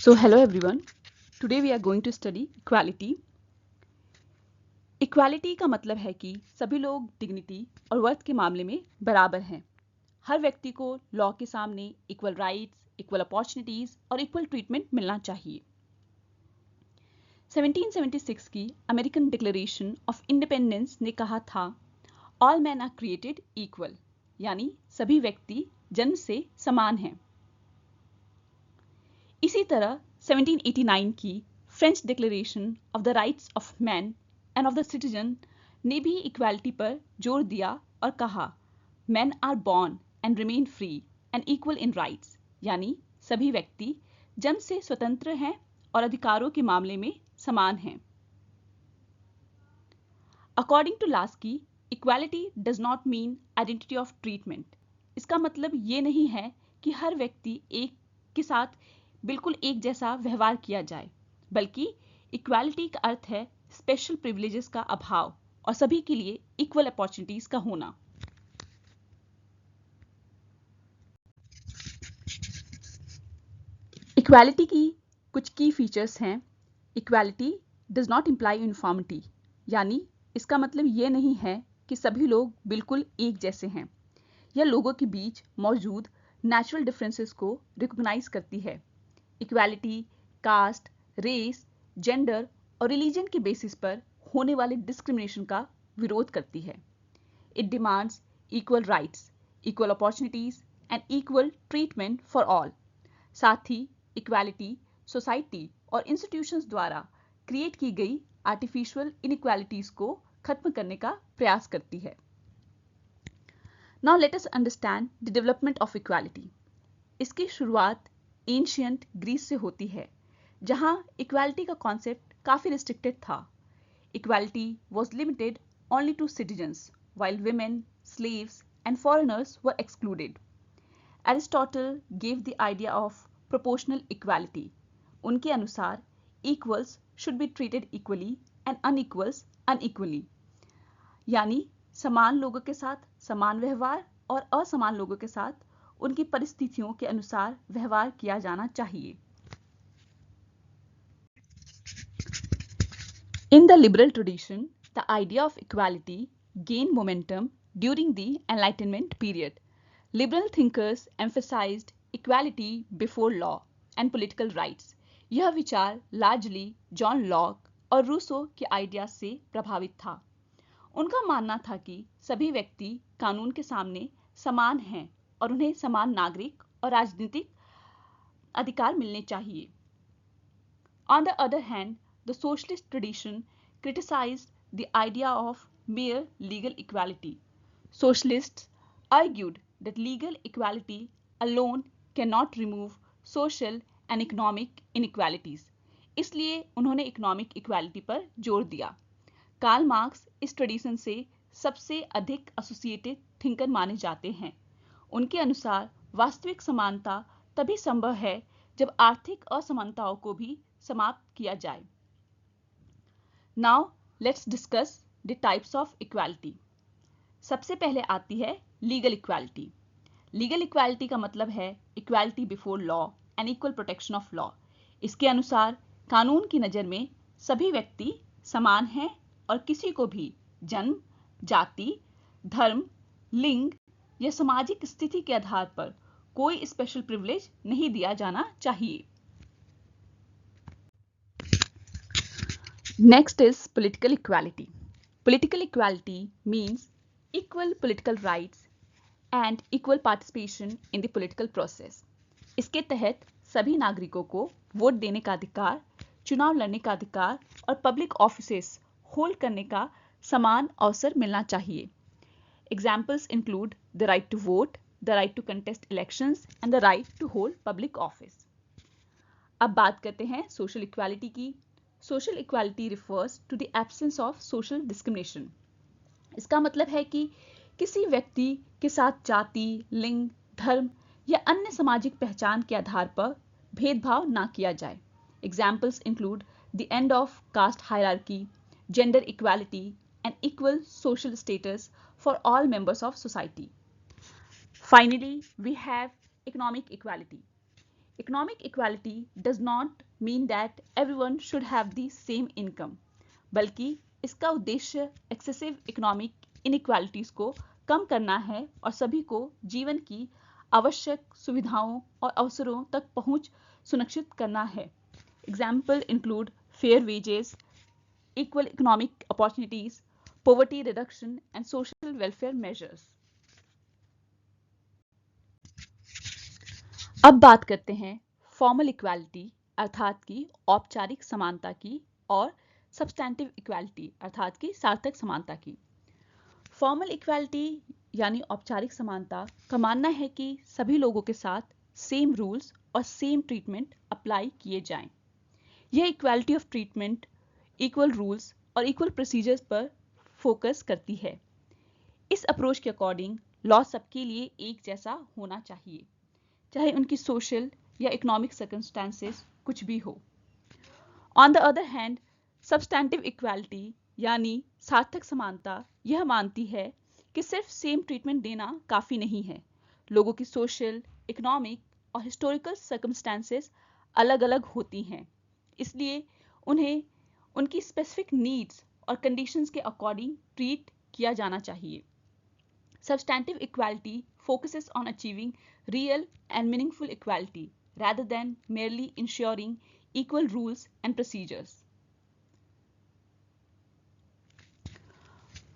So hello everyone. Today we are going to study equality. Equality का मतलब है कि सभी लोग डिग्निटी और वर्थ के मामले में बराबर हैं। हर व्यक्ति को लॉ के सामने इक्वल राइट्स, इक्वल अपॉर्चुनिटीज और इक्वल ट्रीटमेंट मिलना चाहिए। 1776 की अमेरिकन डिक्लेरेशन ऑफ इंडिपेंडेंस ने कहा था all man are created equal, यानी सभी व्यक्ति जन्म से समान हैं। इसी तरह 1789 की French declaration of the rights of man and of the citizen ने भी इक्वालिटी पर जोर दिया और कहा man are born and remain free and equal in rights, यानी सभी व्यक्ति जन्म से स्वतंत्र हैं और अधिकारों के मामले में समान हैं। According to Laski, equality does not mean identity of treatment. इसका मतलब ये नहीं है कि हर व्यक्ति एक के साथ बिल्कुल एक जैसा व्यवहार किया जाए, बल्कि इक्वालिटी का अर्थ है स्पेशल प्रिविलेजेस का अभाव और सभी के लिए इक्वल अपॉर्चुनिटीज का होना। इक्वालिटी की कुछ की फीचर्स हैं। Equality does not imply uniformity, यानी इसका मतलब ये नहीं है कि सभी लोग बिल्कुल एक जैसे हैं। यह लोगों के बीच मौजूद नेचुरल डिफरेंसेस को रिकॉग्नाइज करती है। इक्वालिटी कास्ट, रेस, जेंडर और रिलीजन के बेसिस पर होने वाले डिस्क्रिमिनेशन का विरोध करती है। It demands equal rights, equal opportunities and equal treatment for all. साथ ही इक्वालिटी सोसाइटी और इंस्टीट्यूशंस द्वारा क्रिएट की गई आर्टिफिशियल इनइक्वालिटीज को खत्म करने का प्रयास करती है। Now let us understand the development of equality. इसकी शुरुआत एंशियंट ग्रीस से होती है, जहां इक्वालिटी का कॉन्सेप्ट काफी रिस्ट्रिक्टेड था। Equality was limited only to citizens, while women, slaves and foreigners were excluded. Aristotle gave the idea of proportional equality. उनके अनुसार equals should be treated equally and unequals unequally, यानी समान लोगों के साथ समान व्यवहार और असमान लोगों के साथ उनकी परिस्थितियों के अनुसार व्यवहार किया जाना चाहिए। In the liberal tradition, the idea of equality gained momentum during the Enlightenment period. Liberal thinkers emphasized equality before law and political rights. यह विचार largely जॉन लॉक और रूसो के आइडिया से प्रभावित था। उनका मानना था कि सभी व्यक्ति कानून के सामने समान हैं और उन्हें समान नागरिक और राजनीतिक अधिकार मिलने चाहिए। On the other hand, the socialist tradition criticized the idea of mere legal equality. Socialists argued that legal equality alone cannot remove social and economic inequalities. इसलिए उन्होंने इकोनॉमिक इक्वालिटी पर जोर दिया। कार्ल मार्क्स इस ट्रेडिशन से सबसे अधिक associated thinker माने जाते हैं। उनके अनुसार वास्तविक समानता तभी संभव है जब आर्थिक असमानताओं को भी समाप्त किया जाए। Now let's discuss the types of equality. सबसे पहले आती है लीगल इक्वालिटी। लीगल इक्वालिटी का मतलब है equality before law and equal protection of law. इसके अनुसार कानून की नज़र में सभी व्यक्ति समान हैं और किसी को भी जन्म, जाति, धर्म, लिंग या सामाजिक स्थिति के आधार पर कोई स्पेशल प्रिविलेज नहीं दिया जाना चाहिए। Next is political equality. Political equality means equal political rights and equal participation in the political process. इसके तहत सभी नागरिकों को वोट देने का अधिकार, चुनाव लड़ने का अधिकार और पब्लिक ऑफिसेस होल्ड करने का समान अवसर मिलना चाहिए। Examples include the right to vote, the right to contest elections and the right to hold public office. अब बात करते हैं सोशल इक्वालिटी की। Social equality refers to the absence of social discrimination. इसका मतलब है कि किसी व्यक्ति के साथ जाति, लिंग, धर्म या अन्य सामाजिक पहचान के आधार पर भेदभाव ना किया जाए। Examples include the end of caste hierarchy, gender equality and equal social status for all members of society. Finally, we have economic equality. Economic equality does not mean that everyone should have the same income, बल्कि इसका उद्देश्य excessive economic inequalities को कम करना है और सभी को जीवन की आवश्यक सुविधाओं और अवसरों तक पहुंच सुनिश्चित करना है. Example include fair wages, equal economic opportunities, poverty reduction and social welfare measures. अब बात करते हैं फॉर्मल इक्वालिटी अर्थात की औपचारिक समानता की और सब्सटैंटिव इक्वालिटी अर्थात की सार्थक समानता की. फॉर्मल इक्वालिटी यानी औपचारिक समानता का मानना है कि सभी लोगों के साथ सेम रूल्स और सेम ट्रीटमेंट अप्लाई किए जाएं. यह equality of treatment, equal rules और इक्वल प्रोसीजर्स पर फोकस करती है. इस अप्रोच के अकॉर्डिंग लॉ सबके लिए एक जैसा होना चाहिए, चाहे उनकी सोशल या इकोनॉमिक सर्कमस्टांसेस कुछ भी हो. On the other hand, substantive equality यानी सार्थक समानता यह मानती है कि सिर्फ सेम ट्रीटमेंट देना काफ़ी नहीं है. लोगों की सोशल, इकोनॉमिक और हिस्टोरिकल सर्कमस्टांसेस अलग अलग होती हैं, इसलिए उन्हें उनकी स्पेसिफिक नीड्स और कंडीशंस के अकॉर्डिंग ट्रीट किया जाना चाहिए. Substantive equality focuses on achieving real and meaningful equality rather than merely ensuring equal rules and procedures.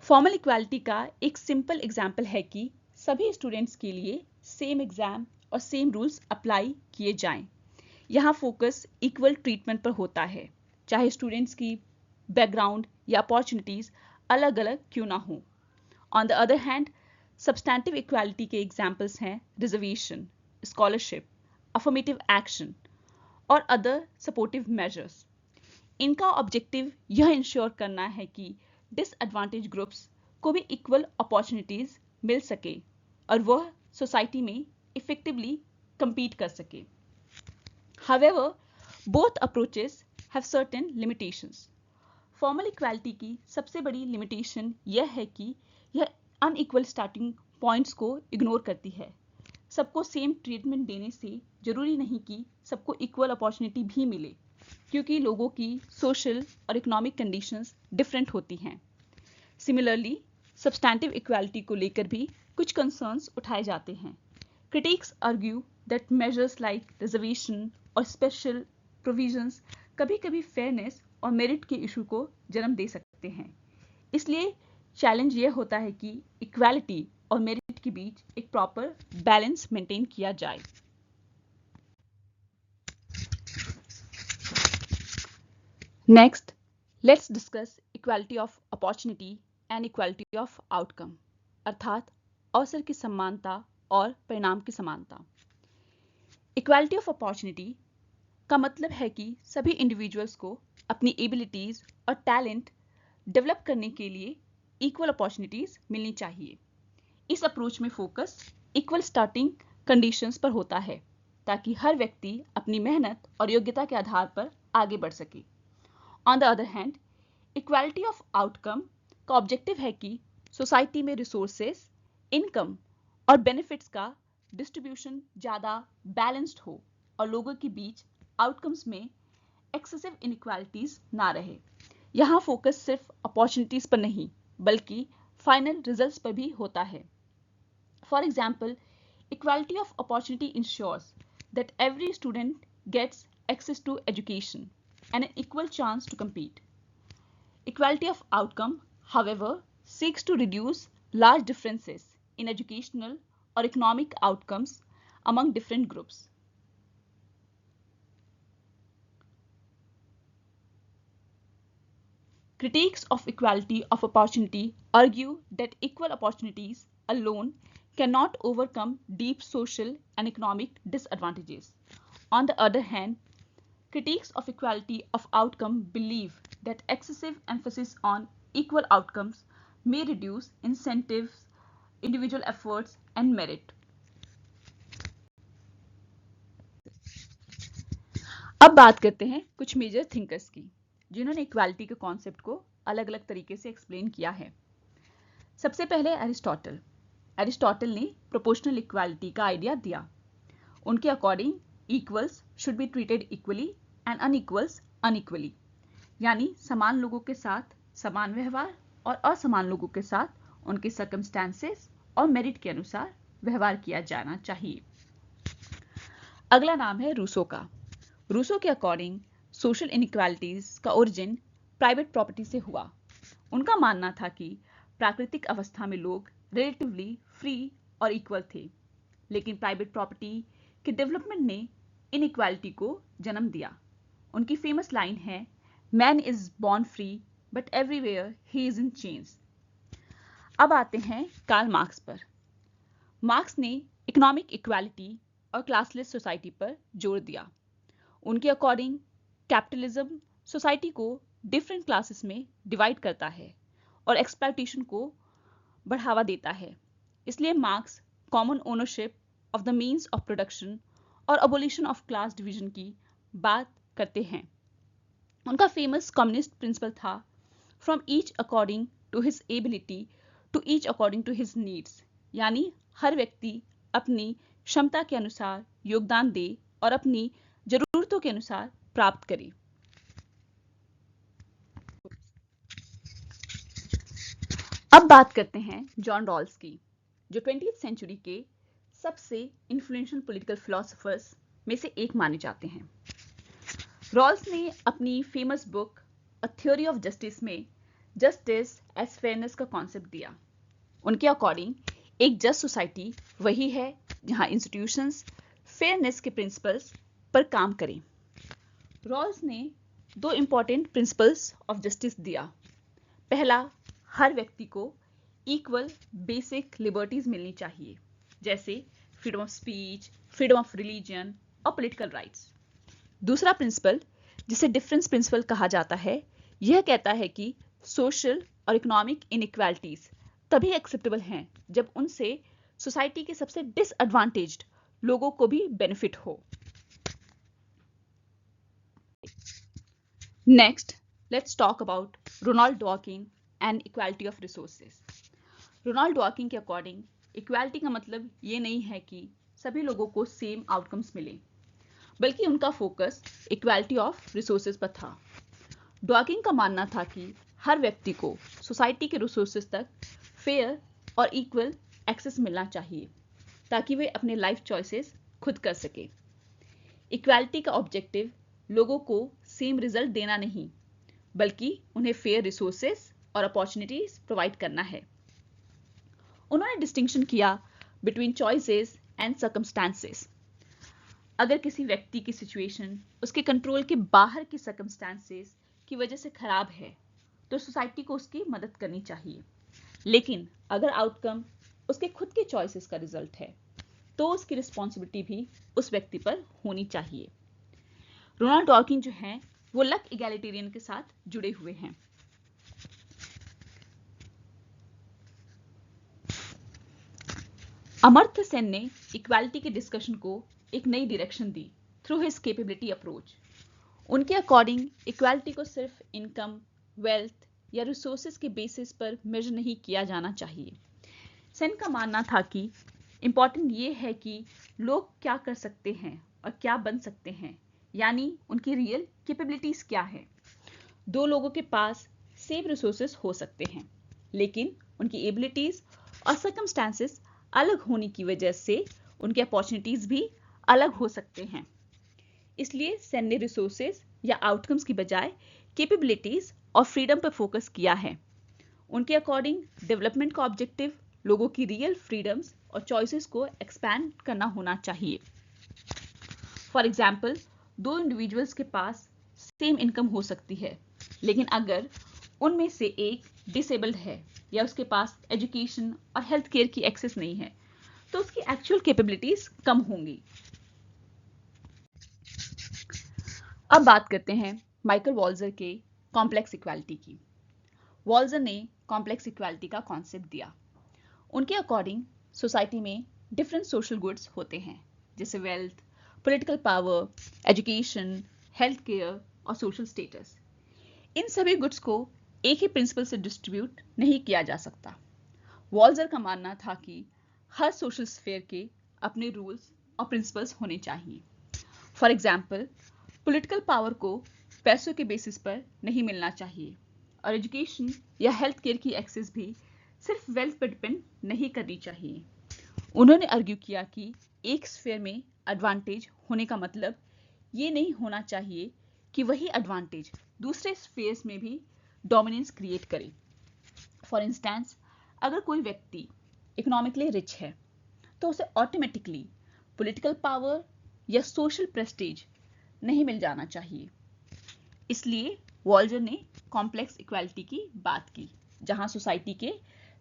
Formal equality का एक सिंपल एग्जाम्पल है कि सभी स्टूडेंट्स के लिए सेम एग्जाम और सेम रूल्स अप्लाई किए जाएं. यहाँ फोकस इक्वल ट्रीटमेंट पर होता है, चाहे स्टूडेंट्स की बैकग्राउंड या अपॉर्चुनिटीज अलग अलग क्यों ना हो. On the other hand, substantive equality के एग्जाम्पल्स हैं रिजर्वेशन, स्कॉलरशिप, अफर्मेटिव एक्शन और अदर सपोर्टिव मेजर्स. इनका ऑब्जेक्टिव यह इंश्योर करना है कि डिसएडवांटेज ग्रुप्स को भी इक्वल अपॉर्चुनिटीज मिल सके और वह सोसाइटी में इफेक्टिवली compete कर सके. However, both approaches have certain limitations. Formal equality की सबसे बड़ी लिमिटेशन यह है कि यह अनइक्वल स्टार्टिंग पॉइंट्स को इग्नोर करती है. सबको सेम ट्रीटमेंट देने से जरूरी नहीं कि सबको इक्वल अपॉर्चुनिटी भी मिले, क्योंकि लोगों की सोशल और इकोनॉमिक कंडीशंस डिफरेंट होती हैं. सिमिलरली, सब्सटैंटिव इक्वालिटी को लेकर भी कुछ कंसर्न्स उठाए जाते हैं. Critics argue that measures like reservation और स्पेशल प्रोविजंस कभी-कभी फेयरनेस और मेरिट के इशू को जन्म दे सकते हैं. इसलिए चैलेंज यह होता है कि इक्वालिटी और मेरिट के बीच एक प्रॉपर बैलेंस मेंटेन किया जाए. Next, let's discuss equality of opportunity and equality of outcome अर्थात अवसर की समानता और परिणाम की समानता. इक्वालिटी ऑफ अपॉर्चुनिटी का मतलब है कि सभी इंडिविजुअल्स को अपनी एबिलिटीज और टैलेंट डेवलप करने के लिए इक्वल अपॉर्चुनिटीज मिलनी चाहिए. इस अप्रोच में फोकस इक्वल स्टार्टिंग कंडीशंस पर होता है ताकि हर व्यक्ति अपनी मेहनत और योग्यता के आधार पर आगे बढ़ सके. On the other hand, equality of outcome का ऑब्जेक्टिव है कि सोसाइटी में रिसोर्सेस, इनकम और बेनिफिट्स का डिस्ट्रीब्यूशन ज़्यादा बैलेंस्ड हो और लोगों के बीच आउटकम्स में एक्सेसिव इनइक्वालिटीज ना रहे. यहाँ फोकस सिर्फ अपॉर्चुनिटीज पर नहीं बल्कि फाइनल रिजल्ट्स पर भी होता है. For example, equality of opportunity ensures that every student gets access to education and an equal chance to compete. Equality of outcome, however, seeks to reduce large differences in educational or economic outcomes among different groups. Critics of equality of opportunity argue that equal opportunities alone cannot overcome deep social and economic disadvantages. On the other hand, critics of equality of outcome believe that excessive emphasis on equal outcomes may reduce incentives, individual efforts, and merit. अब बात करते हैं कुछ major thinkers की जिन्होंने equality के concept को अलग अलग तरीके से एक्सप्लेन किया है. सबसे पहले एरिस्टोटल ने प्रोपोर्शनल इक्वालिटी का आइडिया दिया. उनके according equals should be treated equally and unequals unequally, यानी समान लोगों के साथ समान व्यवहार और असमान लोगों के साथ उनके सर्कमस्टेंसेस और मेरिट के अनुसार व्यवहार किया जाना चाहिए। अगला नाम है रूसो का। रूसो के अकॉर्डिंग सोशल इनइक्वालिटीज का ओरिजिन प्राइवेट प्रॉपर्टी से हुआ। उनका मानना था कि प्राकृतिक अवस्था में लोग रिलेटिवली फ्री और इक्वल थे, लेकिन प्राइवेट प्रॉपर्टी के डेवलपमेंट ने इनइक्वालिटी को जन्म दिया। उनकी फेमस लाइन है, man is born free but everywhere he is in change. अब आते हैं कार्ल मार्क्स पर। मार्क्स ने इकोनॉमिक इक्वालिटी और क्लासलेस सोसाइटी पर जोर दिया। उनके अकॉर्डिंग कैपिटलिज्म सोसाइटी को डिफरेंट क्लासेस में डिवाइड करता है और एक्सप्लॉयटेशन को बढ़ावा देता है। इसलिए marks common ownership of the means of production और अबोलिशन ऑफ क्लास डिवीजन की बात करते हैं। उनका फेमस कम्युनिस्ट प्रिंसिपल था, from each according to his ability to each according to his needs, यानी हर व्यक्ति अपनी क्षमता के अनुसार योगदान दे और अपनी जरूरतों के अनुसार प्राप्त करे। अब बात करते हैं जॉन रॉल्स की, जो 20th सेंचुरी के सबसे इन्फ्लुएंशियल पॉलिटिकल फिलोसोफर्स में से एक माने जाते हैं। रॉल्स ने अपनी famous book a theory of justice में जस्टिस एज फेयरनेस का कॉन्सेप्ट दिया। उनके अकॉर्डिंग एक जस्ट सोसाइटी वही है जहां इंस्टीट्यूशंस फेयरनेस के प्रिंसिपल्स पर काम करें। रॉल्स ने 2 इंपॉर्टेंट प्रिंसिपल्स ऑफ जस्टिस दिया। पहला, हर व्यक्ति को इक्वल बेसिक लिबर्टीज मिलनी चाहिए, जैसे freedom of speech, freedom of religion और पॉलिटिकल राइट्स। दूसरा प्रिंसिपल, जिसे डिफरेंस प्रिंसिपल कहा जाता है, यह कहता है कि सोशल और इकोनॉमिक इनइक्वालिटीज तभी एक्सेप्टेबल हैं जब उनसे सोसाइटी के सबसे डिसएडवांटेज्ड लोगों को भी बेनिफिट हो। Next, let's talk about Ronald Dworkin and equality of resources. Ronald Dworkin के अकॉर्डिंग इक्वालिटी का मतलब ये नहीं है कि सभी लोगों को सेम आउटकम्स मिले, बल्कि उनका फोकस इक्वालिटी ऑफ रिसोर्सेज पर था। डॉकिंग का मानना था कि हर व्यक्ति को सोसाइटी के रिसोर्सेज तक फेयर और इक्वल एक्सेस मिलना चाहिए ताकि वे अपने लाइफ चॉइसेस खुद कर सके। इक्वालिटी का ऑब्जेक्टिव लोगों को सेम रिजल्ट देना नहीं, बल्कि उन्हें फेयर रिसोर्सेज और अपॉर्चुनिटीज प्रोवाइड करना है। उन्होंने डिस्टिंक्शन किया बिटवीन चॉइसेस एंड सर्कमस्टांसेस। अगर किसी व्यक्ति की सिचुएशन उसके कंट्रोल के बाहर की सर्कमस्टांसेस की वजह से खराब है, तो सोसाइटी को उसकी मदद करनी चाहिए। लेकिन अगर आउटकम उसके खुद के चॉइसेस का रिजल्ट है, तो उसकी रिस्पॉन्सिबिलिटी भी उस व्यक्ति पर होनी चाहिए। रोनाल्ड डॉकिंग जो हैं, वो लक इगैलिटेरियन के साथ जुड़े हुए हैं। अमर्त्य सेन ने इक्वालिटी के डिस्कशन को एक नई direction the through his capability approach. उनके अकॉर्डिंग इक्वालिटी को सिर्फ इनकम, वेल्थ या रिसोर्सेज के बेसिस पर मेजर नहीं किया जाना चाहिए। सेन का मानना था कि इम्पॉर्टेंट ये है कि लोग क्या कर सकते हैं और क्या बन सकते हैं, यानी उनकी रियल कैपेबिलिटीज क्या है। 2 लोगों के पास सेम रिसोर्सेज हो सकते हैं, लेकिन उनकी एबिलिटीज और सर्कमस्टांसेस अलग होने की वजह से उनके अपॉर्चुनिटीज भी अलग हो सकते हैं। इसलिए सेन ने रिसोर्सेज या आउटकम्स की बजाय कैपेबिलिटीज और फ्रीडम पर फोकस किया है। उनके अकॉर्डिंग डेवलपमेंट का ऑब्जेक्टिव लोगों की रियल फ्रीडम्स और चॉइसेस को एक्सपैंड करना होना चाहिए। फॉर एग्जाम्पल, 2 इंडिविजुअल्स के पास सेम इनकम हो सकती है, लेकिन अगर उनमें से एक डिसेबल्ड है या उसके पास एजुकेशन और हेल्थ केयर की एक्सेस नहीं है, तो उसकी एक्चुअल कैपेबिलिटीज कम होंगी। अब बात करते हैं माइकल वॉल्जर के कॉम्प्लेक्स इक्वालिटी की। वॉल्जर ने कॉम्प्लेक्स इक्वालिटी का कॉन्सेप्ट दिया। उनके अकॉर्डिंग सोसाइटी में डिफरेंट सोशल गुड्स होते हैं, जैसे wealth, political power, education, health care और सोशल स्टेटस। इन सभी गुड्स को एक ही प्रिंसिपल से डिस्ट्रीब्यूट नहीं किया जा सकता। वॉल्जर का मानना था कि हर सोशल स्फेयर के अपने रूल्स और प्रिंसिपल्स होने चाहिए। फॉर एग्जाम्पल, पॉलिटिकल पावर को पैसों के बेसिस पर नहीं मिलना चाहिए और एजुकेशन या हेल्थ केयर की एक्सेस भी सिर्फ वेल्थ पर डिपेंड नहीं करनी चाहिए। उन्होंने आर्ग्यू किया कि एक स्फीयर में एडवांटेज होने का मतलब ये नहीं होना चाहिए कि वही एडवांटेज दूसरे स्फीयर्स में भी डोमिनेंस क्रिएट करे। फॉर इंस्टेंस, अगर कोई व्यक्ति इकोनॉमिकली रिच है तो उसे ऑटोमेटिकली पॉलिटिकल पावर या सोशल प्रेस्टीज नहीं मिल जाना चाहिए। इसलिए वॉल्जर ने कॉम्प्लेक्स इक्वालिटी की बात की, जहां सोसाइटी के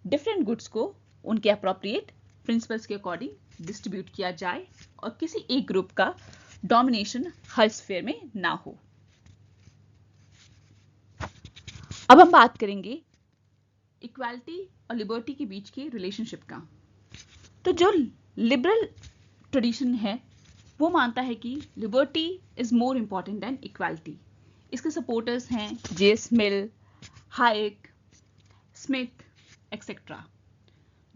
डिफरेंट गुड्स को उनके अप्रोप्रिएट प्रिंसिपल्स के अकॉर्डिंग डिस्ट्रीब्यूट किया जाए और किसी एक ग्रुप का डोमिनेशन हर स्फीयर में ना हो। अब हम बात करेंगे इक्वालिटी और लिबर्टी के बीच के रिलेशनशिप का। तो जो लिबरल ट्रेडिशन है वो मानता है कि liberty is more important than equality. इसके सपोर्टर्स हैं J S Mill, Hayek, Smith etcetera.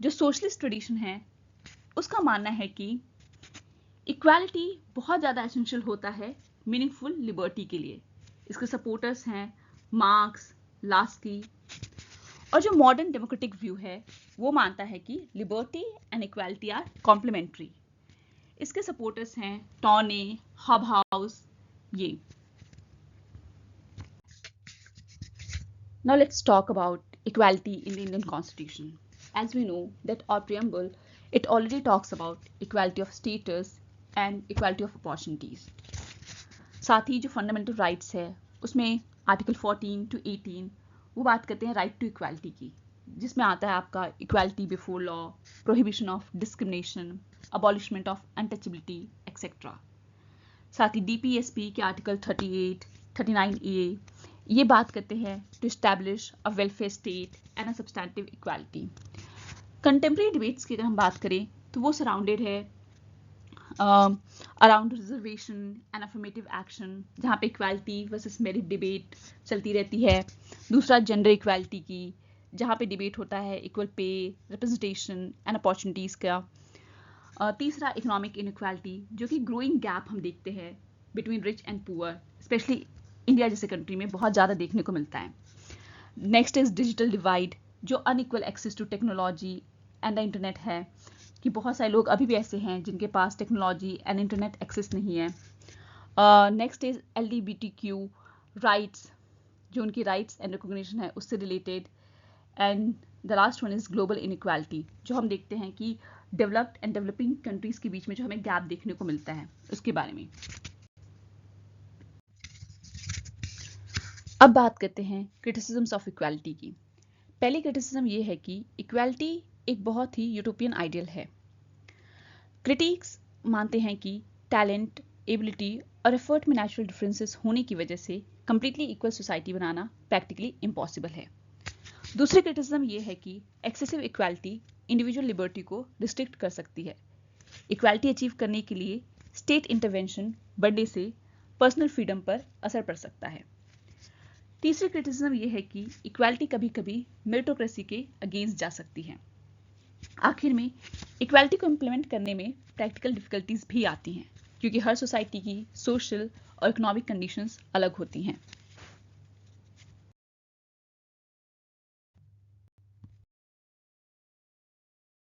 जो सोशलिस्ट ट्रेडिशन है उसका मानना है कि इक्वालिटी बहुत ज़्यादा एसेंशियल होता है मीनिंगफुल लिबर्टी के लिए। इसके सपोर्टर्स हैं मार्क्स, लास्की। और जो मॉडर्न डेमोक्रेटिक व्यू है वो मानता है कि liberty and equality are complementary. इसके सपोर्टर्स हैं टॉने, हॉबहाउस, ये। Now let's talk about equality in the Indian Constitution. As we know that our preamble, it already talks about equality of status and equality of opportunities. साथ ही जो fundamental rights है उसमें article 14 to 18 वो बात करते हैं right to equality की, जिसमें आता है आपका equality before law, prohibition of discrimination, abolishment of untouchability etcetera. साथ ही डीपीएसपी के आर्टिकल 38, 39A ये बात करते हैं to establish a welfare state and a substantive equality. Contemporary debates की अगर हम बात करें तो वो सराउंडेड है around reservation and affirmative action, जहाँ पे इक्वालिटी वर्सेस मेरिट डिबेट चलती रहती है। दूसरा जेंडर इक्वालिटी की, जहाँ पे डिबेट होता है equal pay, representation and opportunities का। तीसरा इकोनॉमिक इनइक्वालिटी, जो कि ग्रोइंग गैप हम देखते हैं between rich and poor, specially India जैसे कंट्री में बहुत ज़्यादा देखने को मिलता है। नेक्स्ट इज डिजिटल डिवाइड, जो unequal access to technology and the internet है, कि बहुत सारे लोग अभी भी ऐसे हैं जिनके पास टेक्नोलॉजी एंड इंटरनेट एक्सेस नहीं है। नेक्स्ट इज LGBTQ राइट्स, जो उनकी राइट्स एंड रिकॉग्निशन है उससे related. And the last one is global inequality, जो हम देखते हैं कि डेवलप्ड एंड डेवलपिंग कंट्रीज के बीच में जो हमें गैप देखने को मिलता है उसके बारे में। अब बात करते हैं क्रिटिसिज्म्स ऑफ इक्वालिटी की। पहली क्रिटिसिज्म ये है कि इक्वालिटी एक बहुत ही यूटोपियन आइडियल है। क्रिटिक्स मानते हैं कि टैलेंट, एबिलिटी और एफर्ट में नेचुरल डिफरेंसेस होने की वजह से कंप्लीटली इक्वल सोसाइटी बनाना प्रैक्टिकली इम्पॉसिबल है। दूसरी क्रिटिसिज्म ये है कि एक्सेसिव इक्वालिटी इंडिविजुअल लिबर्टी को रिस्ट्रिक्ट कर सकती है। इक्वालिटी अचीव करने के लिए स्टेट इंटरवेंशन बढ़ने से पर्सनल फ्रीडम पर असर पड़ सकता है। तीसरी क्रिटिसिज्म ये है कि इक्वालिटी कभी कभी मेरिटोक्रेसी के अगेंस्ट जा सकती है। आखिर में इक्वालिटी को इम्प्लीमेंट करने में प्रैक्टिकल डिफिकल्टीज भी आती हैं, क्योंकि हर सोसाइटी की सोशल और इकोनॉमिक कंडीशंस अलग होती हैं।